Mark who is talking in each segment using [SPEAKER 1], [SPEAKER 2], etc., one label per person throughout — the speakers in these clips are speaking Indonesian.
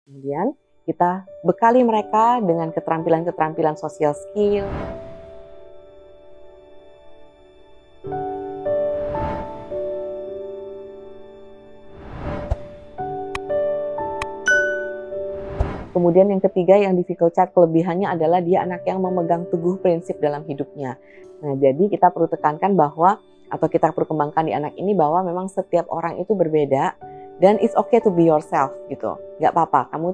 [SPEAKER 1] Kemudian kita bekali mereka dengan keterampilan-keterampilan social skill. Kemudian yang ketiga, yang difficult child, kelebihannya adalah dia anak yang memegang teguh prinsip dalam hidupnya. Nah, jadi kita perlu tekankan bahwa, atau kita perlu kembangkan di anak ini bahwa memang setiap orang itu berbeda dan it's okay to be yourself gitu. Gak apa-apa, kamu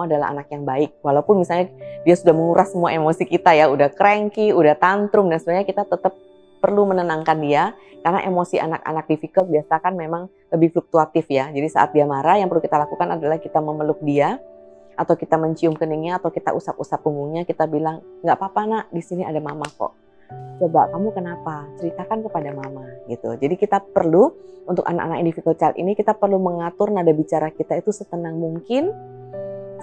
[SPEAKER 1] adalah anak yang baik. Walaupun misalnya dia sudah menguras semua emosi kita ya, udah cranky, udah tantrum, dan sebenarnya kita tetap perlu menenangkan dia karena emosi anak-anak difficult biasa kan memang lebih fluktuatif ya. Jadi saat dia marah, yang perlu kita lakukan adalah kita memeluk dia, atau kita mencium keningnya, atau kita usap-usap punggungnya, kita bilang, nggak apa-apa nak, di sini ada mama kok. Coba kamu kenapa? Ceritakan kepada mama gitu. Jadi kita perlu, untuk anak-anak difficult child ini, kita perlu mengatur nada bicara kita itu setenang mungkin,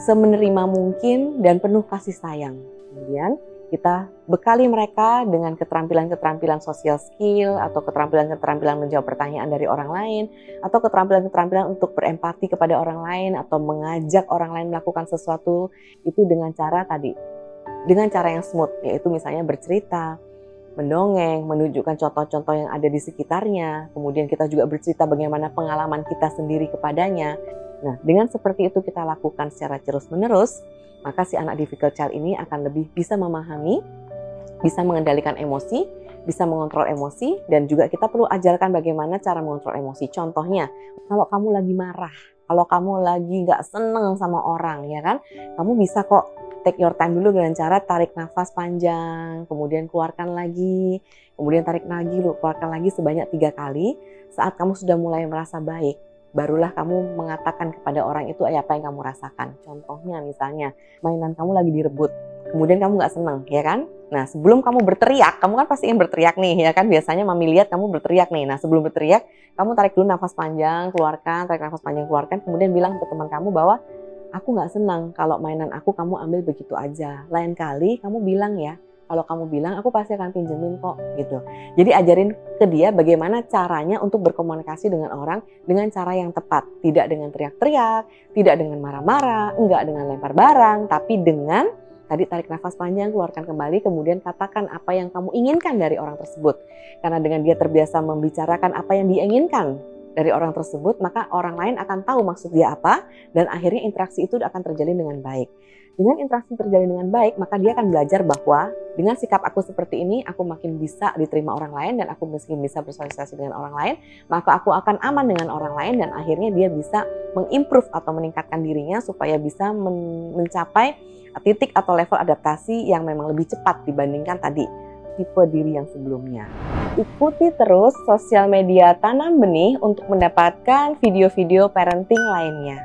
[SPEAKER 1] semenerima mungkin, dan penuh kasih sayang. Kemudian kita bekali mereka dengan keterampilan-keterampilan social skill, atau keterampilan-keterampilan menjawab pertanyaan dari orang lain, atau keterampilan-keterampilan untuk berempati kepada orang lain, atau mengajak orang lain melakukan sesuatu itu dengan cara yang smooth, yaitu misalnya bercerita, mendongeng, menunjukkan contoh-contoh yang ada di sekitarnya, kemudian kita juga bercerita bagaimana pengalaman kita sendiri kepadanya. Nah, dengan seperti itu kita lakukan secara terus-menerus, maka si anak difficult child ini akan lebih bisa memahami, bisa mengendalikan emosi, bisa mengontrol emosi, dan juga kita perlu ajarkan bagaimana cara mengontrol emosi. Contohnya, kalau kamu lagi marah, kalau kamu lagi nggak seneng sama orang, ya kan, kamu bisa kok take your time dulu dengan cara tarik nafas panjang, kemudian keluarkan lagi, kemudian tarik lagi, keluarkan lagi sebanyak 3 kali. Saat kamu sudah mulai merasa baik, barulah kamu mengatakan kepada orang itu apa yang kamu rasakan. Contohnya misalnya, mainan kamu lagi direbut, kemudian kamu nggak seneng, ya kan? Nah, sebelum kamu berteriak, kamu kan pasti ingin berteriak nih, ya kan? Biasanya mami lihat kamu berteriak nih. Nah, sebelum berteriak, kamu tarik dulu nafas panjang, keluarkan, tarik nafas panjang, keluarkan, kemudian bilang ke teman kamu bahwa, aku nggak senang kalau mainan aku kamu ambil begitu aja. Lain kali kamu bilang ya, kalau kamu bilang aku pasti akan pinjemin kok gitu. Jadi ajarin ke dia bagaimana caranya untuk berkomunikasi dengan orang dengan cara yang tepat. Tidak dengan teriak-teriak, tidak dengan marah-marah, enggak dengan lempar barang, tapi dengan tadi tarik nafas panjang, keluarkan kembali, kemudian katakan apa yang kamu inginkan dari orang tersebut. Karena dengan dia terbiasa membicarakan apa yang dia inginkan dari orang tersebut, maka orang lain akan tahu maksud dia apa, dan akhirnya interaksi itu akan terjalin dengan baik. Dengan interaksi terjalin dengan baik, maka dia akan belajar bahwa dengan sikap aku seperti ini, aku makin bisa diterima orang lain, dan aku makin bisa bersosialisasi dengan orang lain, maka aku akan aman dengan orang lain, dan akhirnya dia bisa mengimprove atau meningkatkan dirinya supaya bisa mencapai titik atau level adaptasi yang memang lebih cepat dibandingkan tadi tipe diri yang sebelumnya. Ikuti terus sosial media Tanam Benih untuk mendapatkan video-video parenting lainnya.